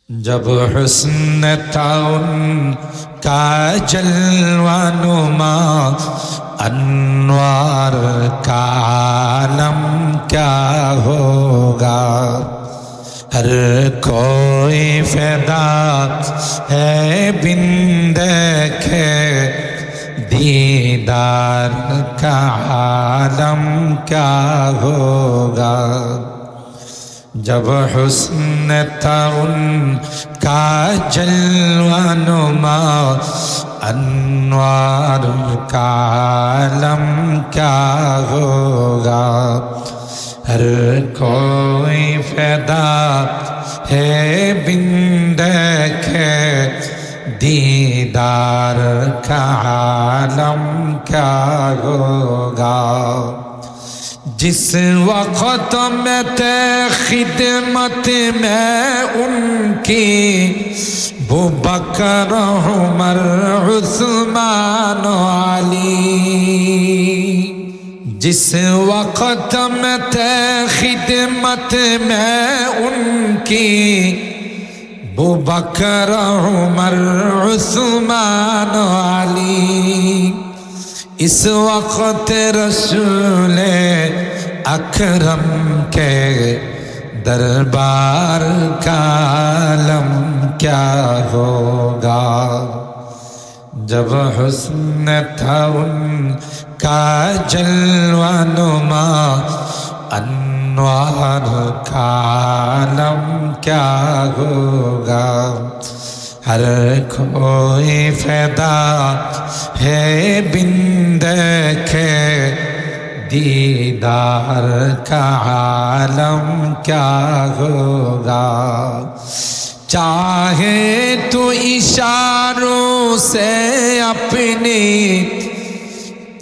جب حسن تھا ان کا جلوہ نما، انوار کا عالم کیا ہوگا۔ ہر کوئی فدا ہے بن دیکھے دیدار کا عالم کیا ہوگا۔ جب حسن تھا ان کا جلوہ نما، انوار کا عالم کیا ہوگا۔ ہر کوئی فدا ہے بن دیکھے دیدار کا عالم کیا ہوگا۔ جس وقت میں تھے خدمت میں ان کی، ابوبکر عمر عثمان علی۔ جس وقت میں تھے خدمت میں ان کی، ابوبکر عمر عثمان علی۔ اس وقت رسول اکرم کے دربار کا عالم کیا ہوگا۔ جب حسن تھا ان کا جلوہ نما، انوار کا عالم کیا ہوگا۔ ہر کوئی فدا ہے بن دیکھے دیدار کا عالم کیا ہوگا۔ چاہے تو اشاروں سے اپنی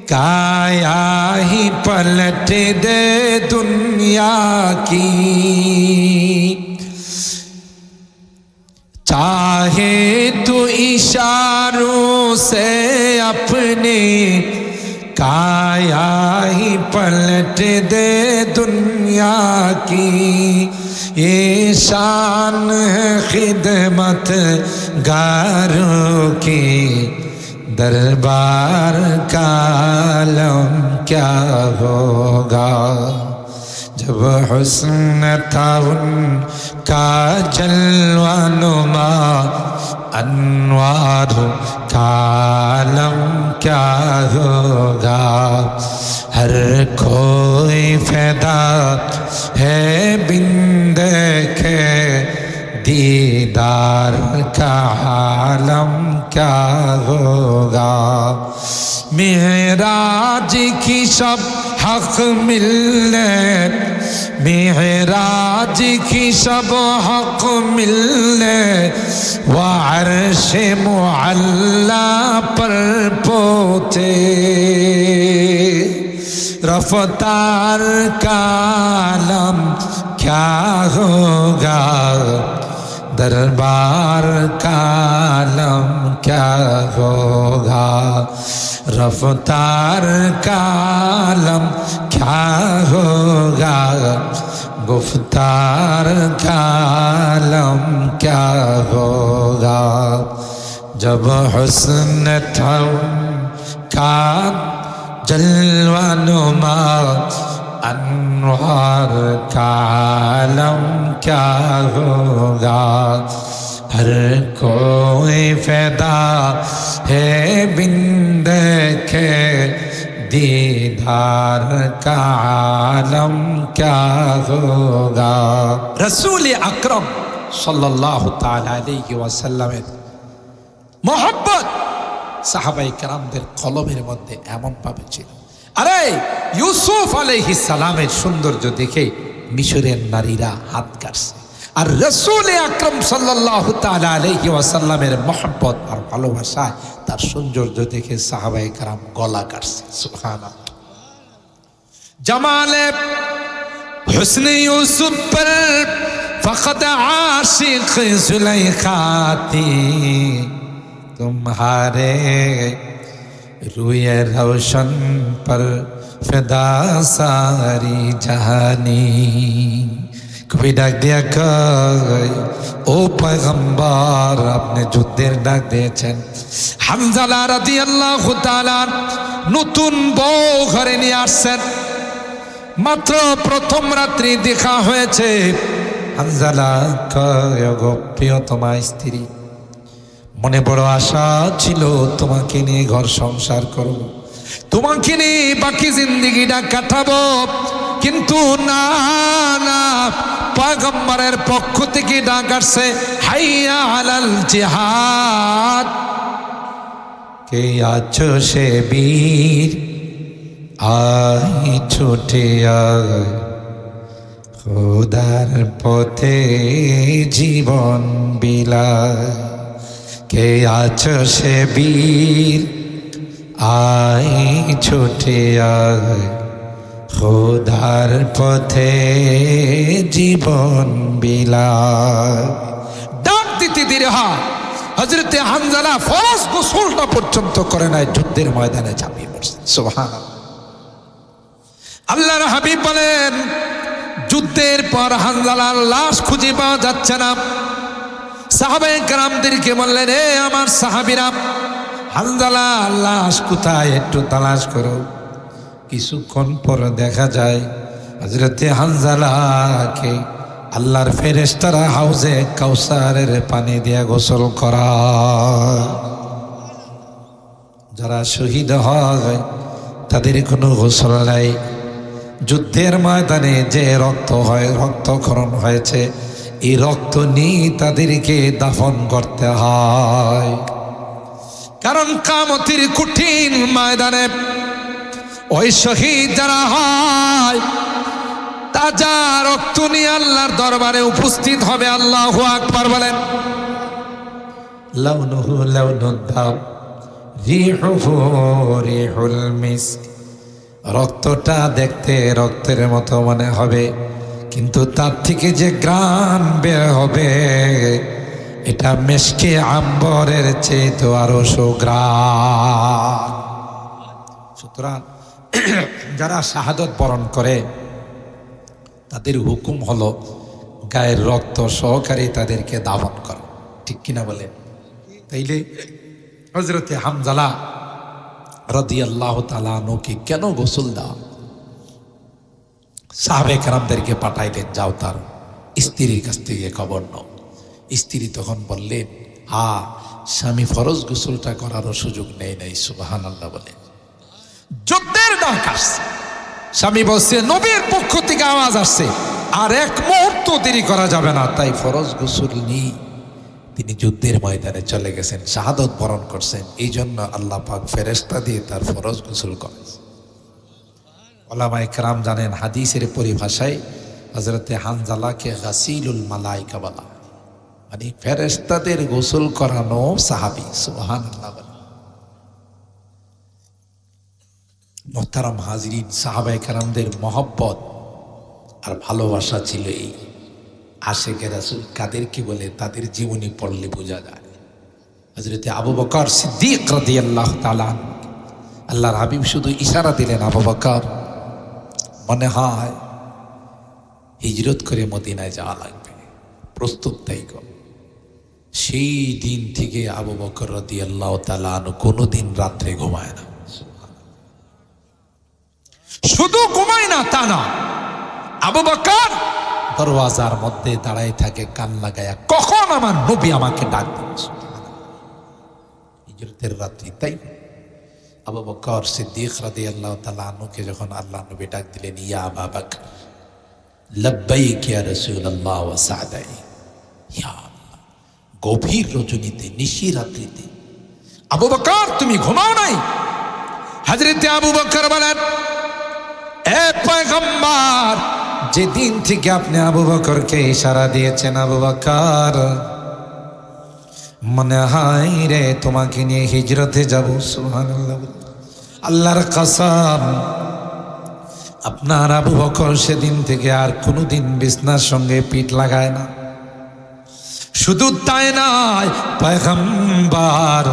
کایا ہی پلٹ دے دنیا کی، چاہے تو اشاروں سے اپنی کایا ہی پلٹ دے دنیا کی۔ یہ شان ہے خدمت گاروں کی، دربار کا عالم کیا ہوگا۔ جب حسن تھا ان کا جلوہ نما، انوار کا عالم کیا ہوگا۔ ہر کوئی فدا ہے بن دیکھے دیدار کا عالم کیا ہوگا۔ معراج کی شب حق ملنے، معراج کی شب حق ملنے، وعرش معلا پر پہنچے۔ رفتار کا عالم کیا ہوگا، دربار کا عالم کیا ہوگا۔ رفتار کا عالم کیا ہوگا، گفتار کا عالم کیا ہوگا۔ جب حسن تھا ان کا جلوہ نما، انوار کا عالم کیا ہوگا۔ ہر کوئی فدا ہے بن دیکھے دیدار کا عالم کیا ہوگا۔ رسول اکرم صلی اللہ تعالی علیہ وسلم محبت সাহাবায়ে কেরামদের কলমের মধ্যে এমন ভাবে ছিল। আরে ইউসুফ আলাইহিস সালামের সৌন্দর্য দেখে মিশরের নারীরা হাত কাটছে, আর রাসূল আকরাম সাল্লাল্লাহু তাআলা আলাইহি ওয়াসাল্লামের মহব্বত আর ভালোবাসা তার সৌন্দর্য দেখে সাহাবায়ে কেরাম গলা কাটছে। সুবহানাল্লাহ। জামালে হুসনে ইউসুফ पर फकत आशिक जुलेखा थी, तुम्हारे रूए रोशन पर फिदा सारी जहानी। কবি ডাক দিয়া কয়, ও পয়গম্বর, আপনি যুদ্ধের ডাক দিয়েছেন। হানজালা রাদিয়াল্লাহু তাআলা নতুন বউ ঘরে নিয়ে আসছেন, মাত্র প্রথম রাত্রি দেখা হয়েছে। হানজালা কয়, গো প্রিয়তমা স্ত্রী, মনে বড় আশা ছিল তোমাকে নিয়ে ঘর সংসার করব, তোমাকে নিয়ে বাকি জিন্দেগিটা কাটাবো, কিন্তু না না, পয়গম্বরের পক্ষ থেকে ডাক আসছে, হাইয়া আলাল জিহাদ। কে আছো সে বীর, আয় ছুটে আয়, খোদার পথে জীবন বিলায়। কে আছো সে বীর, আয় ছুটে আয়, খোদার পথে জীবন বিলায়। ডাক দিতে দেরি হয়। হযরতে হানজালা ফরজ গোসলটা পর্যন্ত করে নাই, যুদ্ধের ময়দানে ঝাঁপিয়ে পড়ছেন। সুবহানাল্লাহ। আল্লাহর হাবিব বলেন, যুদ্ধের পর হানজালার লাশ খুঁজে পাওয়া যাচ্ছে না। সাহাবায়ে কেরামদেরকে বললেন, এ আমার সাহাবীরা, হানজালার লাশ কোথায়, একটু তালাশ করো। কিছুক্ষণ পর দেখা যায় হযরতে হানজালাকে আল্লাহর ফেরেশতারা হাউজে কাউসারের পানি দিয়া গোসল করা। যারা শহীদ হয় তাদের কোনো গোসল নাই। যুদ্ধের ময়দানে যে রক্ত হয়, রক্তক্ষরণ হয়েছে, এই রক্ত নিয়ে তাদেরকে দাফন করতে হয়। কারণ কিয়ামতের কঠিন ময়দানে ওই শহীদ যারা হয়, তাজা রক্ত নিয়ে আল্লাহর দরবারে উপস্থিত হবে। আল্লাহু আকবার বলেন। লাউনুহু লাউনুদ দাম, রিহুহু রিহুল মিস্ক। রক্তটা দেখতে রক্তের মতো মনে হবে, কিন্তু তার থেকে যে ঘ্রাণ বের হবে, এটা মেশকে আম্বরের চেয়ে তো আরো সুঘ্রাণ। সুতরাং যারা শাহাদত বরণ করে তাদের হুকুম হলো গায়ের রক্ত সহকারে তাদেরকে দাফন করা, ঠিক কিনা বলেন? তাইলে হযরতে হানজালা রাদিয়াল্লাহু তাআলা আনহুকে কেন গোসল দাও? সাহাবায়ে কেরামদেরকে পাঠাইলেন, যাও তার স্ত্রীর কাছ থেকে খবর নাও। স্ত্রী তখন বললেন, স্বামী ফরজ গোসলটা করারও সুযোগ নেই নাই। সুবহানাল্লাহ বলে। যুদ্ধের ডাক আসছে, স্বামী বলছে নবীর পক্ষ থেকে আওয়াজ আসছে, আর এক মুহূর্ত দেরি করা যাবে না। তাই ফরজ গোসল নিয়ে তিনি যুদ্ধের ময়দানে চলে গেছেন, শাহাদত বরণ করছেন। এই জন্য আল্লাহ পাক ফেরেশতা দিয়ে তার ফরজ গোসল করেছে। উলামায়ে কেরাম জানেন, হাদিসের পরিভাষায় হযরতে হানজালাকে গাসিলুল মালাইকা বলা, মানে ফেরেশতাদের গোসল করানো সাহাবী। সুবহানাল্লাহ। মুহতারাম হাজিরিন, সাহাবায়ে কেরামদের মহব্বত আর ভালোবাসা ছিল এই। আশেকে রাসূল কাদেরকে বলে তাদের জীবনী পড়লে বোঝা যায়। হযরতে আবু বকর সিদ্দিক রাদিয়াল্লাহু তাআলা, আল্লাহর হাবিব শুধু ইশারা দিলেন, আবু বকর, মনে হয় হিজরত করে মদিনায় যাওয়া লাগবে, প্রস্তুত তাই কর। সেই দিন থেকে আবু বকর রাদিয়াল্লাহু তাআলা কোনোদিন রাত্রে ঘুমায় না। শুধু ঘুমায় না তা না, আবু বকর দরওয়াজার মধ্যে দাঁড়ায় থাকে কান লাগায়া, কখন আমার নবী আমাকে ডাক দিচ্ছে। হিজরতের রাত্রি। তাই আবু বকর সিদ্দিক রাদিয়াল্লাহু তাআলা আনহুকে যখন আল্লাহ নবী ডাক দিলেন, ইয়া আবা বকর, লাব্বাইক ইয়া রাসূলুল্লাহ ওয়া সাদাই। ইয়া আল্লাহ, গভীর রজনীতে, নিশি রাত্রিতে আবু বকর তুমি ঘুমাও নাই? হযরতে আবু বকর বলেন, এ পয়গম্বর, যেদিন থেকে আপনি আবু বকরকে ইশারা দিয়েছেন, আবু বকর, মনে হয় রে তোমাকে নিয়ে হিজরতে যাব। সুবহানাল্লাহ। আল্লাহর কসম, আপনার আবু বকর সেদিন থেকে আর কোনোদিন বিছনার সঙ্গে পিঠ লাগায় না। শুধু তাই নয়, পয়গম্বর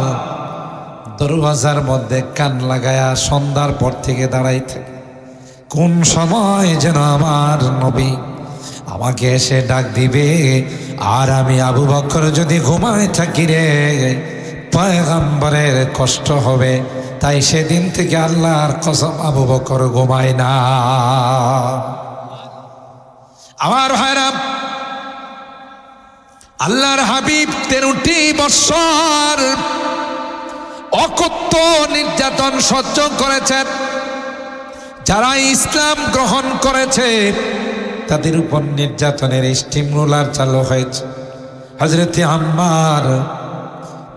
দরওয়াজার মধ্যে কান লাগায়া সন্ধ্যার পর থেকে দাঁড়াই থাকে, কোন সময় যেন আমার নবী আমাকে এসে ডাক দিবে, আর আমি আবু বকর যদি ঘুমায় থাকি রে, পয়গম্বরের কষ্ট হবে। তাই সেদিন থেকে আল্লাহর কসম আবু বকর ঘুমায় না। আমার ভাইরা, আল্লাহর হাবিব 13টি বৎসর অকথ্য নির্যাতন সহ্য করেছেন। যারা ইসলাম গ্রহণ করেছে তাদের উপর নির্যাতনের স্টিম রোলার চালু হয়েছে। হযরতে আম্মার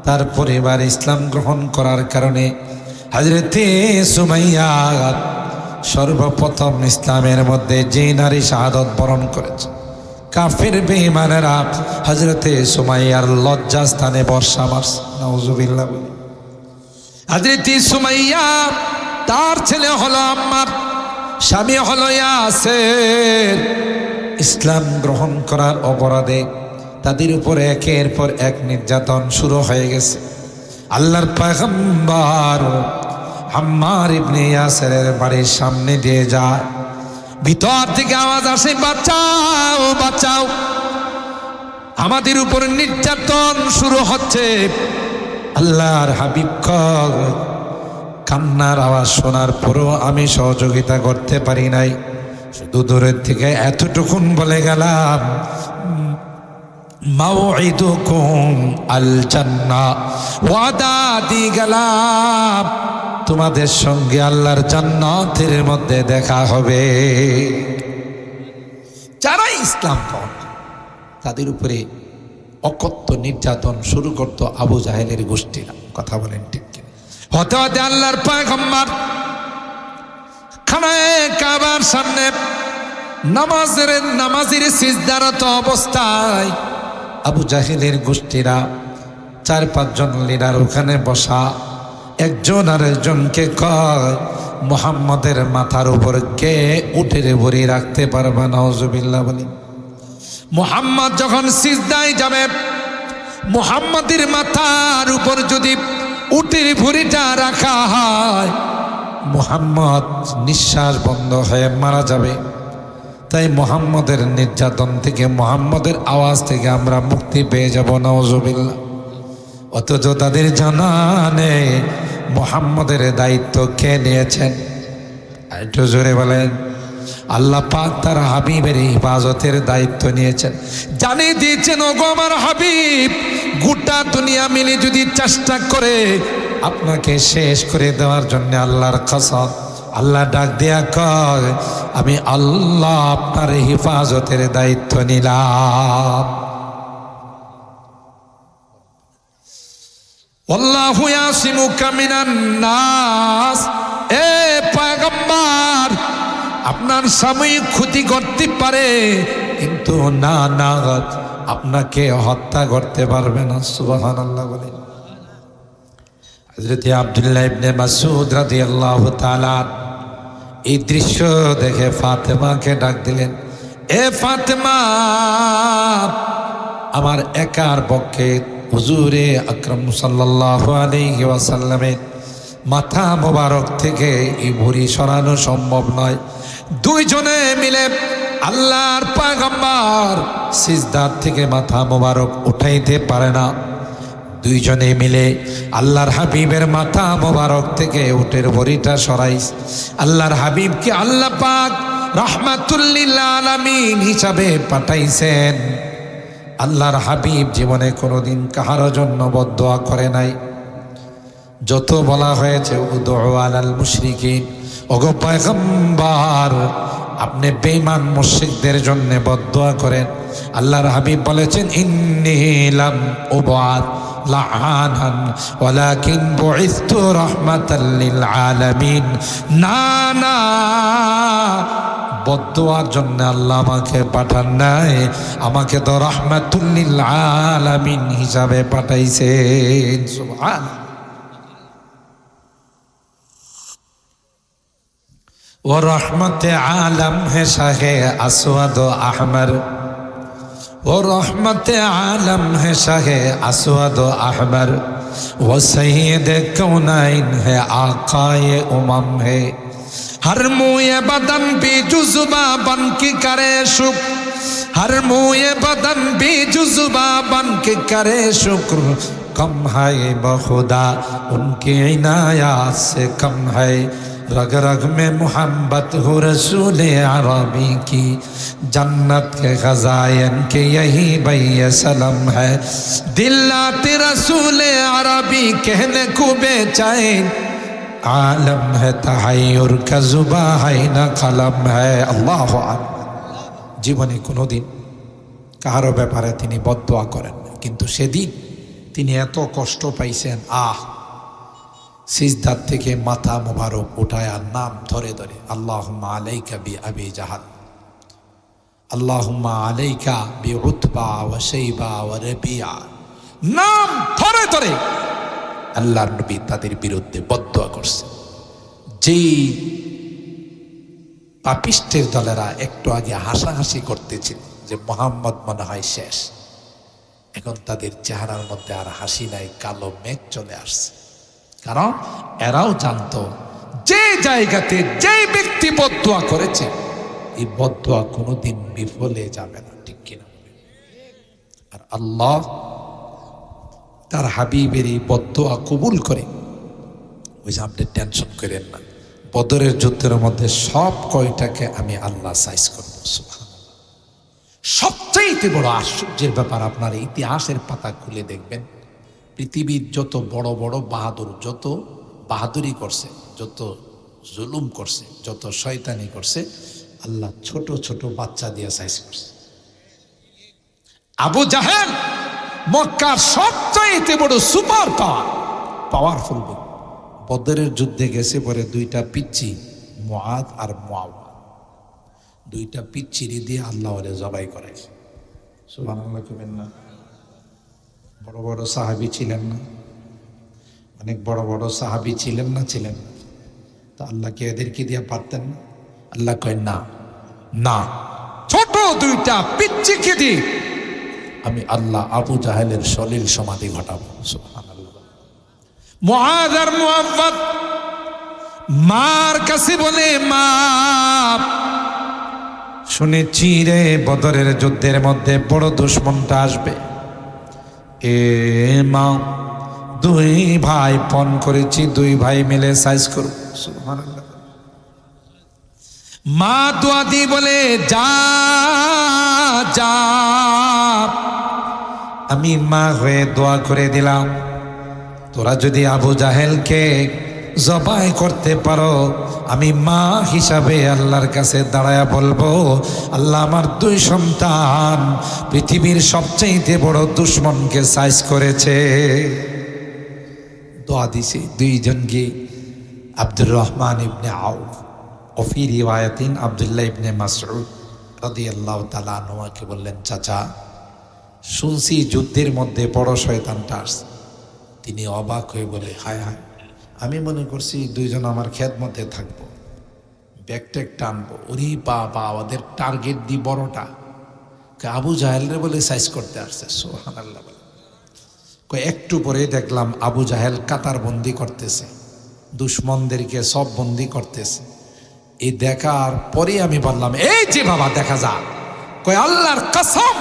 তার পরিবার ইসলাম গ্রহণ করার কারণে হযরতে সুমাইয়া সর্বপ্রথম ইসলামের মধ্যে যে নারী শাহাদত বরণ করেছে, কাফের বেঈমানেরা হযরতে সুমাইয়ার লজ্জাস্থানে বর্ষা মারছে। নাউজুবিল্লাহ। হযরতে সুমাইয়া, তার ছেলে হলো আম্মার, স্বামী হলো ইয়াসের, ইসলাম গ্রহণ করার অপরাধে তাদের উপরে একের পর এক নির্যাতন শুরু হয়ে গেছে। আল্লাহর পয়গম্বর আম্মার ইবনে ইয়াসেরের বাড়ির সামনে দিয়ে যায়, ভিতর থেকে আওয়াজ আসে, বাঁচাও বাঁচাও, আমাদের উপর নির্যাতন শুরু হচ্ছে। আল্লাহর হাবিব কান্নার আওয়াজ শোনার পরও আমি সহযোগিতা করতে পারি নাই, শুধু দূরের থেকে এতটুকুন বলে গেলাম, মাউইদুকুম আল জান্নাহ, ওয়াদা দিয়ে গেলাম তোমাদের সঙ্গে আল্লাহর জান্নাতের মধ্যে দেখা হবে। যারা ইসলাম গ্রহণ তাদের উপরে অকথ্য নির্যাতন শুরু করতো আবু জাহেলের গোষ্ঠীরা। কথা বলেন ঠিক কিনা? হতে হতে আল্লাহর পয়গম্বর খানায়ে কাবার সামনে নামাজের সিজদারত অবস্থায় আবু জাহেলের গোষ্ঠীরা 4-5 জন লিডার ওখানে বসা, একজন আরেকজনকে কয়, মুহাম্মাদের মাথার উপর কে উঠে ভরি রাখতে পারবে? নাউজুবিল্লাহ বলি। মুহাম্মদ যখন সিজদায় যাবে, মুহাম্মাদের মাথার উপর যদি উটের ভুঁড়িটা রাখা হয়, মুহাম্মদ নিঃশ্বাস বন্ধ হয়ে মারা যাবে। তাই মুহাম্মদের নির্যাতন থেকে, মুহাম্মদের আওয়াজ থেকে আমরা মুক্তি পেয়ে যাব। নাউজুবিল্লাহ। অথচ তাদের জানা নেই মুহাম্মদের দায়িত্ব কে নিয়েছেন। একটু জোরে বলেন। আল্লাহ পাক তার হাবিবের হিফাজতের দায়িত্ব নিয়েছেন, জানিয়ে দিয়েছেন, ওগো আমার হাবিব, গোটা দুনিয়া মিলে যদি চেষ্টা করে আপনাকে শেষ করে দেওয়ার জন্য, আল্লাহর কসম, আল্লাহ ডাক দেয়া কয়, আমি আল্লাহ আপনার হিফাজতের দায়িত্ব নিলাম। আল্লাহু ইয়াসিমুকা মিনান নাস। এ পয়গম্বর, আপনার সাময়িক ক্ষতি করতে পারে, কিন্তু না আপনাকে হত্যা করতে পারবে না। সুবহানাল্লাহ বলেন। হযরত আব্দুল্লাহ ইবনে মাসউদ রাদিয়াল্লাহু তাআলা এই দৃশ্য দেখে ফাতেমাকে ডাক দিলেন, এ ফাতেমা, আমার একার পক্ষে হুজুরে আকরাম সাল্লাল্লাহু আলাইহি ওয়াসাল্লামের মাথা মোবারক থেকে এই ভুঁড়ি সরানো সম্ভব নয়। 2 জনে মিলে আল্লাহর পয়গম্বর সিজদার থেকে মাথা মোবারক উঠাইতে পারে না। 2 জনে মিলে আল্লাহর হাবিবের মাথা মোবারক থেকে উটের ভুঁড়িটা সরাইস। আল্লাহর হাবিবকে আল্লাহ পাক রাহমাতুল লিল আলামিন হিসাবে পাঠাইছেন। আল্লাহর হাবিব জীবনে কোনোদিন কাহারো জন্য বদদোয়া করে নাই। যত বলা হয়েছে উদু আলাল মুশরিকিন, ওগো পয়গম্বর, আপনি বেঈমান মুশরিকদের জন্য বদদোয়া করেন। আল্লাহর হাবিব বলেছেন, ইন্নী লাম উবআত লাআনান ওয়ালাকিন বুইসতু রাহমাতাল লিল আলামিন। না না, বদদোয়ার জন্য আল্লাহ আমাকে পাঠান নাই, আমাকে তো রাহমাতুল লিল আলামিন হিসাবে পাঠাইছেন। সুবহানাল্লাহ। वो रहमत आलम है शाहे अस्वद अहमर, वो रहमत आलम है शाहे अस्वद अहमर, वो सैयद कौनाइन है आकाए उमम है। हर मुए बदन भी जुज़बा बन की करे शुक, हर मुए बदन भी जुज़्बा बन के करे शुक्र कम है बखुदा उनकी इनायत से कम है रग रग में मोहब्बत हो रसूल अरबी की जन्नत के खजायन के यही भैया सलम है दिल्लाते रसूल अरबी कहने को बेचैन आलम है तहय्युर का जुबा है न कलम है अल्लाह আকবার জীবনে কোনোদিন কারো ব্যাপারে তিনি বদদোয়া করেন না কিন্তু সেদিন তিনি এত কষ্ট পাইছেন সিজদার থেকে মাথা মোবারক উঠায় আর নাম ধরে ধরে আল্লাহুম্মা আলাইকা বি আবি জাহাল আল্লাহুম্মা আলাইকা বি উতবা ওয়া শাইবা ওয়া রাবিয়া নাম ধরে ধরে আল্লাহর নবী তাদের বিরুদ্ধে বদদোয়া করছে যেই পাপিষ্টের দলেরা একটু আগে হাসাহাসি করতেছিল যে মুহাম্মদ মনে হয় শেষ এখন তাদের চেহারার মধ্যে আর হাসি নাই কালো মেঘ চলে আসছে কারণ এরাও জানতো যে জায়গাতে যে ব্যক্তি বদদোয়া করেছে এই বদদোয়া কোনোদিন বিফলে যাবে না ঠিক কিনা আর আল্লাহ তার হাবিবের এই বদদোয়া কবুল করে ওই যে আপনি টেনশন করেন না বদরের যুদ্ধের মধ্যে সব কয়টাকে আমি আল্লাহ সাইজ করব সুবহানাল্লাহ সবচেয়ে বড় আশ্চর্যের ব্যাপার আপনার ইতিহাসের পাতা খুলে দেখবেন পৃথিবীর যত বড় বড় বাহাদুর যত বাহাদুরি করছে যত জুলুম করছে যত শয়তানি করছে আল্লাহ ছোট ছোট বাচ্চা দিয়ে সাইজ করছে আবু জাহেল মক্কার সবচেয়ে বড় সুপার পাওয়ারফুল বদরের যুদ্ধে গেছে পরে দুইটা পিচ্চি মুআদ আর মুআওয়া দুইটা পিচ্চিরি দিয়ে আল্লাহ ওরে জবাই করাইছে সুবহানাল্লাহ কইবেন না বড় বড় সাহাবী ছিলেন না অনেক বড় বড় সাহাবী ছিলেন না তো আল্লাহকে এদেরকে দিয়ে পারতেন না আল্লাহ কয় না না ছোট দুইটা পিচ্চিকে দিয়ে আমি আল্লাহ আবু জাহেলের সলিল সমাধি ঘটাবো সুবহানাল্লাহ মুআদ আর মুআওয়াদ মার কাছে বলে মা শুনেছি রে বদরের যুদ্ধের মধ্যে বড় দুশমনটা আসবে এ মা দুই ভাই পণ করেছি দুই ভাই মিলে সাইজ করব সুবহানাল্লাহ মা দোয়া দি বলে যা যা আমি মা হয়ে দোয়া করে দিলাম তোরা যদি আবু জাহেলকে জবাই করতে পারো আমি মা হিসাবে আল্লাহর কাছে দাঁড়ায়া বলবো আল্লাহ আমার দুই সন্তান পৃথিবীর সবচেয়ে বড় দুশমনকে সাইজ করেছে দোয়া দিছে দুইজনকে আব্দুর রহমান ইবনে আউফ ওফি রিওয়ায়াতিন আব্দুল্লাহ ইবনে মাসউদ রাদিয়াল্লাহু তাআলা আনহুকে বললেন চাচা শুনছি যুদ্ধের মধ্যে বড় শয়তানটা আসছে তিনি অবাক হয়ে বলে হায় হায় আমি মনে করছি দুইজন আমার খেদমতে থাকবো ব্যাগট্যাগ টানবো ওরে বাবা ওদের টার্গেট দি বড়টা আবু জাহেলরে বলে সাইজ করতে আসছে সুবহানাল্লাহ একটু পরে দেখলাম আবু জাহেল কাতার বন্দি করতেছে দুশমনদেরকে সব বন্দি করতেছে এই দেখার পরে আমি বললাম এই যে বাবা দেখা যাক কয় আল্লাহর কসম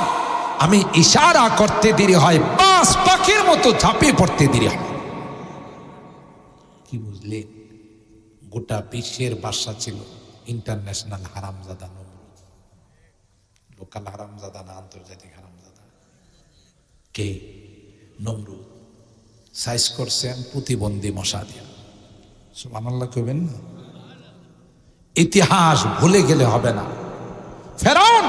আমি ইশারা করতে দেরি হয় বাস পাখির মতো ঝাঁপিয়ে পড়তে দেরি হয় কি বুঝলে গোটা বিশ্বের বাদশা ছিল ইন্টারন্যাশনাল হারামজাদা নমরুদ লোকাল হারামজাদা না আন্তর্জাতিক হারামজাদা কে নমরুদ সাইজ করছেন প্রতিবন্ধী মশা দিয়া সুবহানাল্লাহ কইবেন না ইতিহাস ভুলে গেলে হবে না ফেরাউন